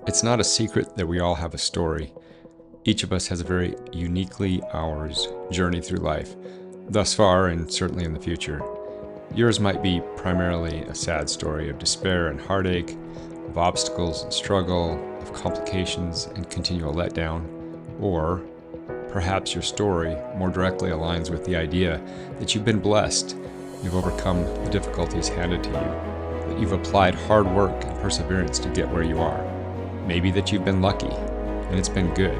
It's not a secret that we all have a story. Each of us has a very uniquely ours journey through life, thus far and certainly in the future. Yours might be primarily a sad story of despair and heartache, of obstacles and struggle, of complications and continual letdown, or perhaps your story more directly aligns with the idea that you've been blessed, you've overcome the difficulties handed to you, that you've applied hard work and perseverance to get where you are. Maybe that you've been lucky, and it's been good.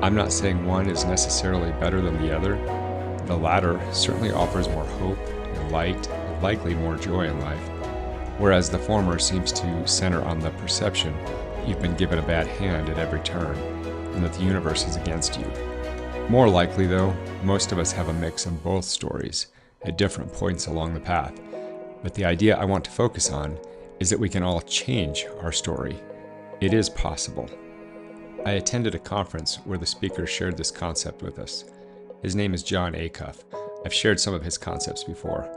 I'm not saying one is necessarily better than the other. The latter certainly offers more hope and light, and likely more joy in life, whereas the former seems to center on the perception you've been given a bad hand at every turn, and that the universe is against you. More likely, though, most of us have a mix of both stories at different points along the path. But the idea I want to focus on is that we can all change our story. It is possible. I attended a conference where the speaker shared this concept with us. His name is John Acuff. I've shared some of his concepts before.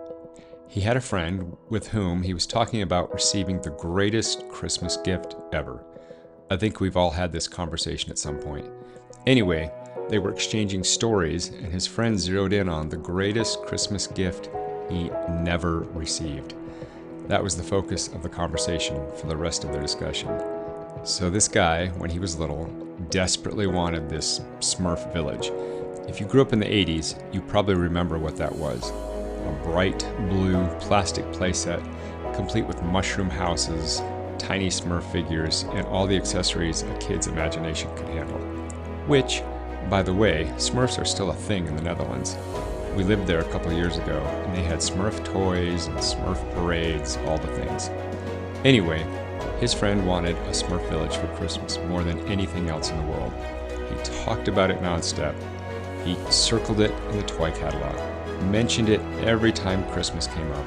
He had a friend with whom he was talking about receiving the greatest Christmas gift ever. I think we've all had this conversation at some point. Anyway, they were exchanging stories, and his friend zeroed in on the greatest Christmas gift he never received. That was the focus of the conversation for the rest of their discussion. So this guy, when he was little, desperately wanted this Smurf Village. If you grew up in the 80s, you probably remember what that was. A bright blue plastic playset, complete with mushroom houses, tiny Smurf figures, and all the accessories a kid's imagination could handle. Which, by the way, Smurfs are still a thing in the Netherlands. We lived there a couple of years ago, and they had Smurf toys and Smurf parades, all the things. Anyway, his friend wanted a Smurf Village for Christmas more than anything else in the world. He talked about it nonstop. He circled it in the toy catalog, mentioned it every time Christmas came up,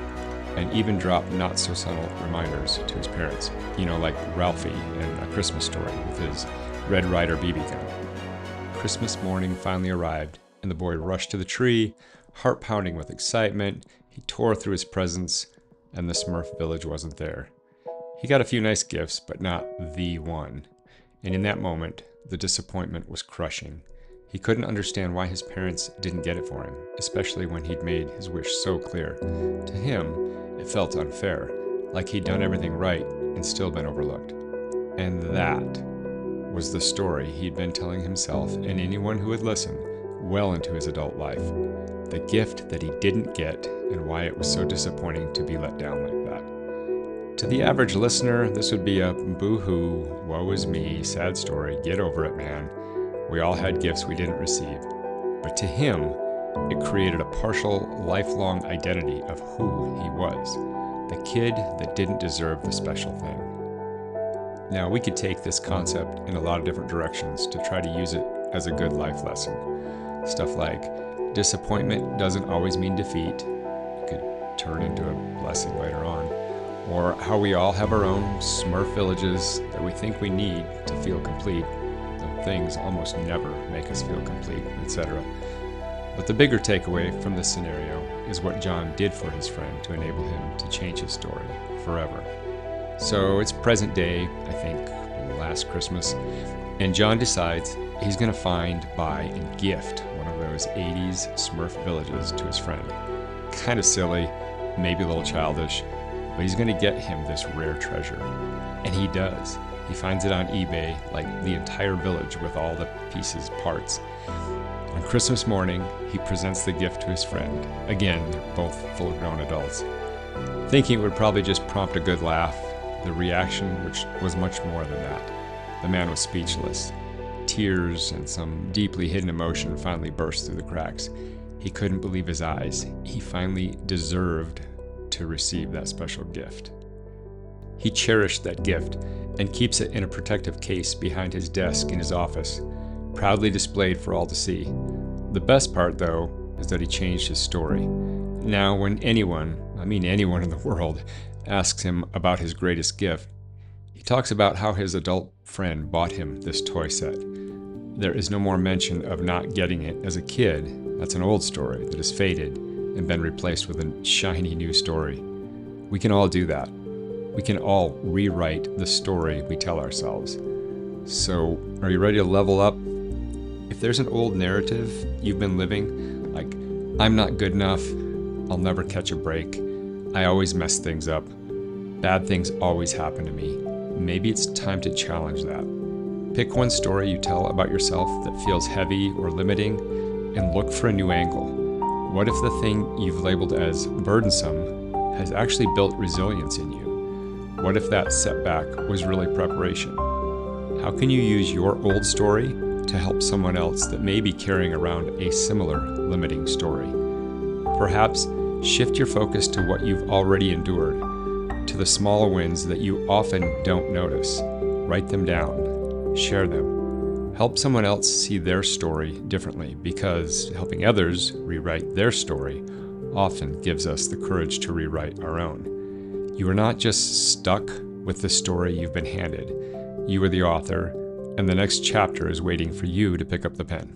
and even dropped not-so-subtle reminders to his parents. You know, like Ralphie in A Christmas Story with his Red Ryder BB gun. Christmas morning finally arrived, and the boy rushed to the tree, heart pounding with excitement. He tore through his presents, and the Smurf Village wasn't there. He got a few nice gifts, but not the one. And in that moment, the disappointment was crushing. He couldn't understand why his parents didn't get it for him, especially when he'd made his wish so clear. To him, it felt unfair, like he'd done everything right and still been overlooked. And that was the story he'd been telling himself and anyone who would listen well into his adult life. The gift that he didn't get and why it was so disappointing to be let down like that. To the average listener, this would be a boo-hoo, woe is me, sad story, get over it, man. We all had gifts we didn't receive. But to him, it created a partial, lifelong identity of who he was, the kid that didn't deserve the special thing. Now, we could take this concept in a lot of different directions to try to use it as a good life lesson. Stuff like, disappointment doesn't always mean defeat. It could turn into a blessing later on. Or how we all have our own Smurf villages that we think we need to feel complete, though things almost never make us feel complete, etc. But the bigger takeaway from this scenario is what John did for his friend to enable him to change his story forever. So it's present day, I think, last Christmas, and John decides he's going to find, buy, and gift one of those 80s Smurf villages to his friend. Kind of silly, maybe a little childish, but he's going to get him this rare treasure. And he does. He finds it on eBay, like the entire village with all the pieces, parts. On Christmas morning, he presents the gift to his friend. Again, they're both full-grown adults. Thinking it would probably just prompt a good laugh, the reaction, which was much more than that. The man was speechless. Tears and some deeply hidden emotion finally burst through the cracks. He couldn't believe his eyes. He finally deserved to receive that special gift. He cherished that gift and keeps it in a protective case behind his desk in his office, proudly displayed for all to see. The best part, though, is that he changed his story. Now, when anyone in the world, asks him about his greatest gift, he talks about how his adult friend bought him this toy set. There is no more mention of not getting it as a kid. That's an old story that has faded and been replaced with a shiny new story. We can all do that. We can all rewrite the story we tell ourselves. So, are you ready to level up? If there's an old narrative you've been living, like, I'm not good enough, I'll never catch a break, I always mess things up, bad things always happen to me, maybe it's time to challenge that. Pick one story you tell about yourself that feels heavy or limiting and look for a new angle. What if the thing you've labeled as burdensome has actually built resilience in you? What if that setback was really preparation? How can you use your old story to help someone else that may be carrying around a similar limiting story? Perhaps shift your focus to what you've already endured, to the small wins that you often don't notice. Write them down, share them. Help someone else see their story differently, because helping others rewrite their story often gives us the courage to rewrite our own. You are not just stuck with the story you've been handed. You are the author, and the next chapter is waiting for you to pick up the pen.